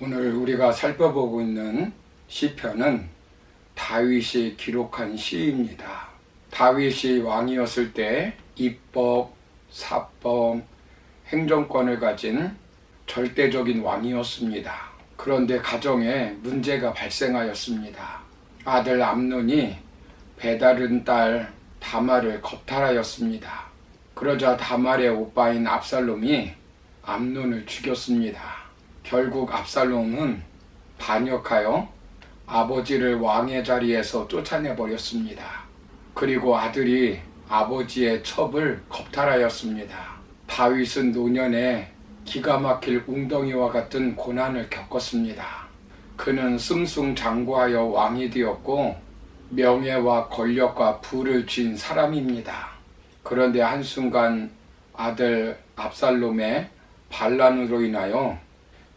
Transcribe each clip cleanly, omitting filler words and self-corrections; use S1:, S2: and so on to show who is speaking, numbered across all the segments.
S1: 오늘 우리가 살펴보고 있는 시편은 다윗이 기록한 시입니다. 다윗이 왕이었을 때 입법, 사법, 행정권을 가진 절대적인 왕이었습니다. 그런데 가정에 문제가 발생하였습니다. 아들 암논이 배다른 딸 다말을 겁탈하였습니다. 그러자 다말의 오빠인 압살롬이 암논을 죽였습니다. 결국 압살롬은 반역하여 아버지를 왕의 자리에서 쫓아내버렸습니다. 그리고 아들이 아버지의 첩을 겁탈하였습니다. 다윗은 노년에 기가 막힐 웅덩이와 같은 고난을 겪었습니다. 그는 승승장구하여 왕이 되었고 명예와 권력과 부를 쥔 사람입니다. 그런데 한순간 아들 압살롬의 반란으로 인하여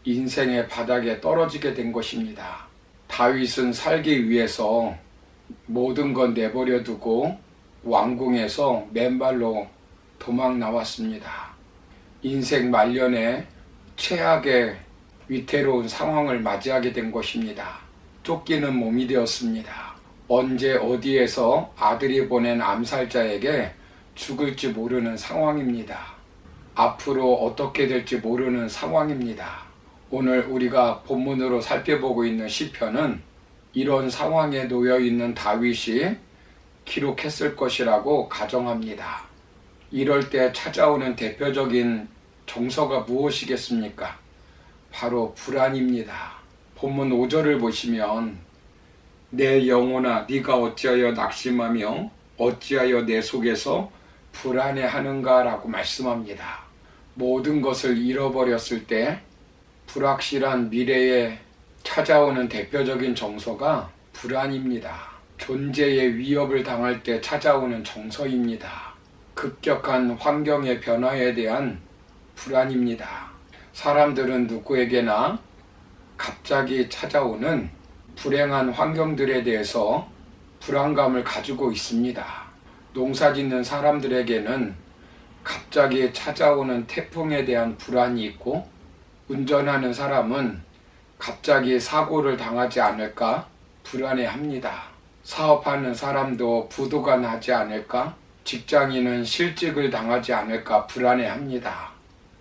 S1: 인생의 바닥에 떨어지게 된 것입니다. 다윗은 살기 위해서 모든 건 내버려 두고 왕궁에서 맨발로 도망 나왔습니다. 인생 말년에 최악의 위태로운 상황을 맞이하게 된 것입니다. 쫓기는 몸이 되었습니다. 언제 어디에서 아들이 보낸 암살자에게 죽을지 모르는 상황입니다. 앞으로 어떻게 될지 모르는 상황입니다. 오늘 우리가 본문으로 살펴보고 있는 시편은 이런 상황에 놓여 있는 다윗이 기록했을 것이라고 가정합니다. 이럴 때 찾아오는 대표적인 정서가 무엇이겠습니까? 바로 불안입니다. 본문 5절을 보시면 내 영혼아 네가 어찌하여 낙심하며 어찌하여 내 속에서 불안해하는가 라고 말씀합니다. 모든 것을 잃어버렸을 때 불확실한 미래에 찾아오는 대표적인 정서가 불안입니다. 존재의 위협을 당할 때 찾아오는 정서입니다. 급격한 환경의 변화에 대한 불안입니다. 사람들은 누구에게나 갑자기 찾아오는 불행한 환경들에 대해서 불안감을 가지고 있습니다. 농사짓는 사람들에게는 갑자기 찾아오는 태풍에 대한 불안이 있고 운전하는 사람은 갑자기 사고를 당하지 않을까 불안해합니다. 사업하는 사람도 부도가 나지 않을까, 직장인은 실직을 당하지 않을까 불안해합니다.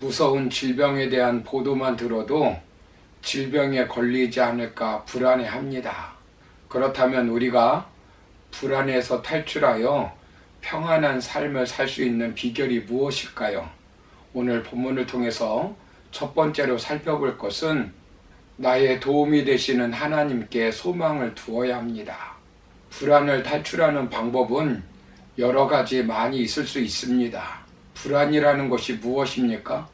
S1: 무서운 질병에 대한 보도만 들어도 질병에 걸리지 않을까 불안해합니다. 그렇다면 우리가 불안에서 탈출하여 평안한 삶을 살 수 있는 비결이 무엇일까요? 오늘 본문을 통해서 첫 번째로 살펴볼 것은 나의 도움이 되시는 하나님께 소망을 두어야 합니다. 불안을 탈출하는 방법은 여러 가지 많이 있을 수 있습니다. 불안이라는 것이 무엇입니까?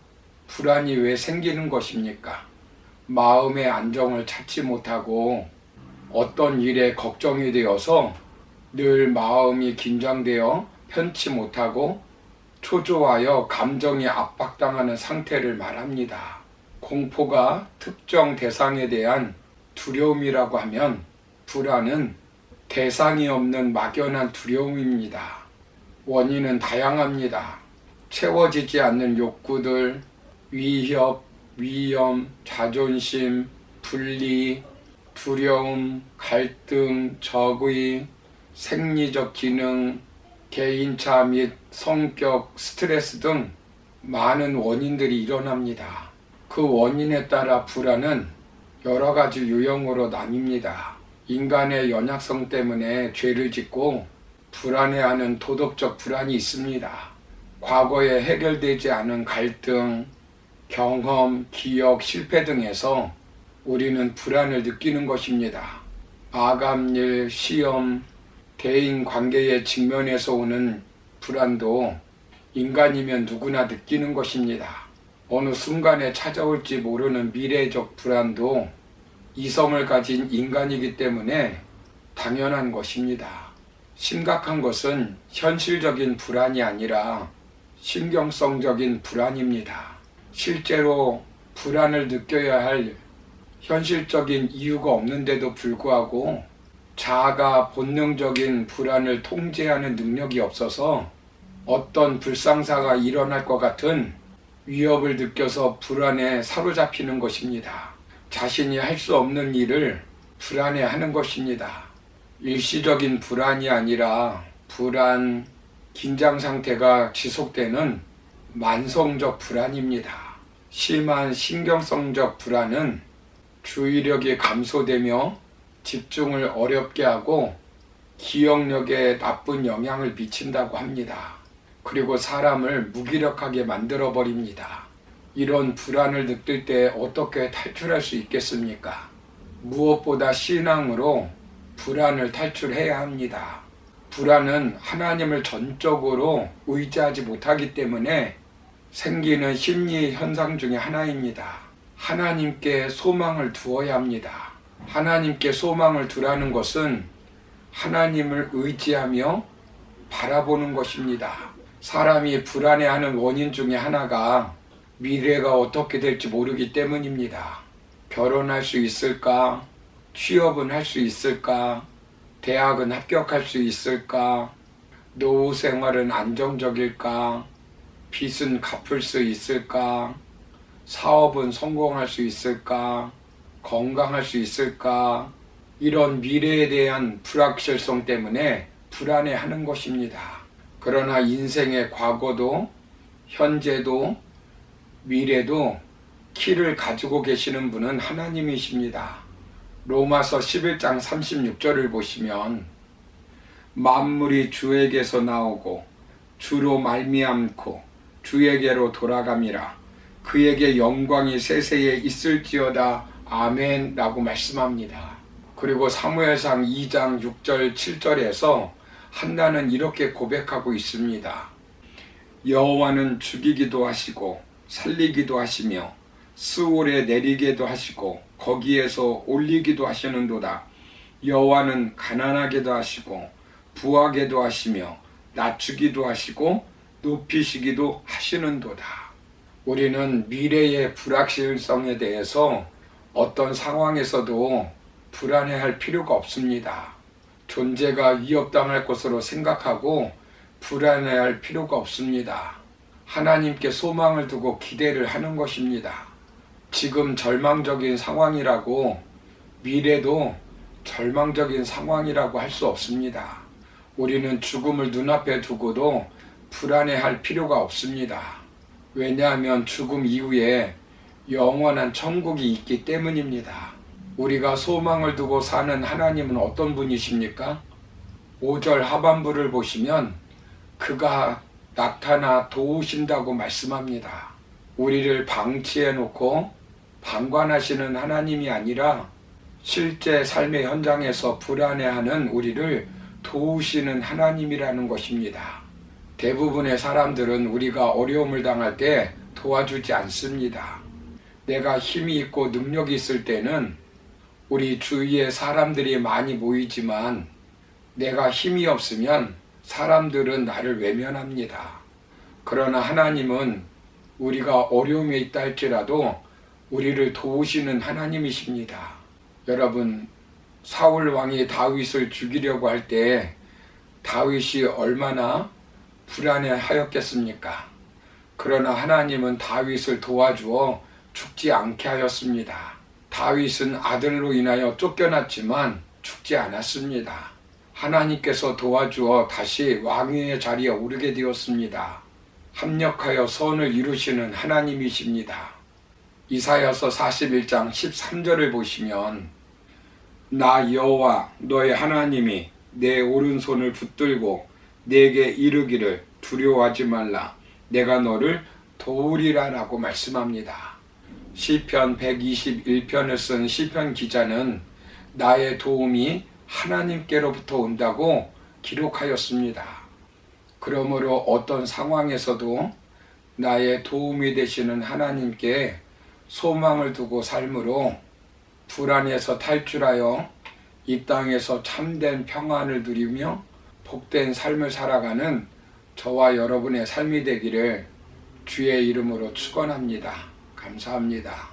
S1: 불안이 왜 생기는 것입니까? 마음의 안정을 찾지 못하고 어떤 일에 걱정이 되어서 늘 마음이 긴장되어 편치 못하고 초조하여 감정이 압박당하는 상태를 말합니다. 공포가 특정 대상에 대한 두려움이라고 하면 불안은 대상이 없는 막연한 두려움입니다. 원인은 다양합니다. 채워지지 않는 욕구들, 위협, 위험, 자존심, 분리, 두려움, 갈등, 적의, 생리적 기능, 개인차 및 성격, 스트레스 등 많은 원인들이 일어납니다. 그 원인에 따라 불안은 여러 가지 유형으로 나뉩니다. 인간의 연약성 때문에 죄를 짓고 불안해하는 도덕적 불안이 있습니다. 과거에 해결되지 않은 갈등, 경험, 기억, 실패 등에서 우리는 불안을 느끼는 것입니다. 아감일, 시험, 대인 관계의 직면에서 오는 불안도 인간이면 누구나 느끼는 것입니다. 어느 순간에 찾아올지 모르는 미래적 불안도 이성을 가진 인간이기 때문에 당연한 것입니다. 심각한 것은 현실적인 불안이 아니라 신경성적인 불안입니다. 실제로 불안을 느껴야 할 현실적인 이유가 없는데도 불구하고 자아가 본능적인 불안을 통제하는 능력이 없어서 어떤 불상사가 일어날 것 같은 위협을 느껴서 불안에 사로잡히는 것입니다. 자신이 할 수 없는 일을 불안해하는 것입니다. 일시적인 불안이 아니라 불안, 긴장 상태가 지속되는 만성적 불안입니다. 심한 신경성적 불안은 주의력이 감소되며 집중을 어렵게 하고 기억력에 나쁜 영향을 미친다고 합니다. 그리고 사람을 무기력하게 만들어 버립니다. 이런 불안을 느낄 때 어떻게 탈출할 수 있겠습니까? 무엇보다 신앙으로 불안을 탈출해야 합니다. 불안은 하나님을 전적으로 의지하지 못하기 때문에 생기는 심리 현상 중에 하나입니다. 하나님께 소망을 두어야 합니다. 하나님께 소망을 두라는 것은 하나님을 의지하며 바라보는 것입니다. 사람이 불안해하는 원인 중에 하나가 미래가 어떻게 될지 모르기 때문입니다. 결혼할 수 있을까? 취업은 할 수 있을까? 대학은 합격할 수 있을까? 노후 생활은 안정적일까? 빚은 갚을 수 있을까? 사업은 성공할 수 있을까? 건강할 수 있을까? 이런 미래에 대한 불확실성 때문에 불안해하는 것입니다. 그러나 인생의 과거도 현재도 미래도 키를 가지고 계시는 분은 하나님이십니다. 로마서 11장 36절을 보시면 만물이 주에게서 나오고 주로 말미암고 주에게로 돌아감이라 그에게 영광이 세세에 있을지어다 아멘 라고 말씀합니다. 그리고 사무엘상 2장 6절 7절에서 한나는 이렇게 고백하고 있습니다. 여호와는 죽이기도 하시고 살리기도 하시며 스올에 내리게도 하시고 거기에서 올리기도 하시는도다. 여호와는 가난하게도 하시고 부하게도 하시며 낮추기도 하시고 높이시기도 하시는도다. 우리는 미래의 불확실성에 대해서 어떤 상황에서도 불안해할 필요가 없습니다. 존재가 위협당할 것으로 생각하고 불안해할 필요가 없습니다. 하나님께 소망을 두고 기대를 하는 것입니다. 지금 절망적인 상황이라고 미래도 절망적인 상황이라고 할 수 없습니다. 우리는 죽음을 눈앞에 두고도 불안해할 필요가 없습니다. 왜냐하면 죽음 이후에 영원한 천국이 있기 때문입니다. 우리가 소망을 두고 사는 하나님은 어떤 분이십니까? 5절 하반부를 보시면 그가 나타나 도우신다고 말씀합니다. 우리를 방치해 놓고 방관하시는 하나님이 아니라 실제 삶의 현장에서 불안해하는 우리를 도우시는 하나님이라는 것입니다. 대부분의 사람들은 우리가 어려움을 당할 때 도와주지 않습니다. 내가 힘이 있고 능력이 있을 때는 우리 주위에 사람들이 많이 모이지만 내가 힘이 없으면 사람들은 나를 외면합니다. 그러나 하나님은 우리가 어려움에 있다 할지라도 우리를 도우시는 하나님이십니다. 여러분, 사울 왕이 다윗을 죽이려고 할 때 다윗이 얼마나 불안해하였겠습니까? 그러나 하나님은 다윗을 도와주어 죽지 않게 하였습니다. 다윗은 아들로 인하여 쫓겨났지만 죽지 않았습니다. 하나님께서 도와주어 다시 왕위의 자리에 오르게 되었습니다. 합력하여 선을 이루시는 하나님이십니다. 이사야서 41장 13절을 보시면 나 여호와 너의 하나님이 내 오른손을 붙들고 내게 이르기를 두려워하지 말라 내가 너를 도우리라 라고 말씀합니다. 시편 121편을 쓴 시편 기자는 나의 도움이 하나님께로부터 온다고 기록하였습니다. 그러므로 어떤 상황에서도 나의 도움이 되시는 하나님께 소망을 두고 삶으로 불안에서 탈출하여 이 땅에서 참된 평안을 누리며 복된 삶을 살아가는 저와 여러분의 삶이 되기를 주의 이름으로 축원합니다. 감사합니다.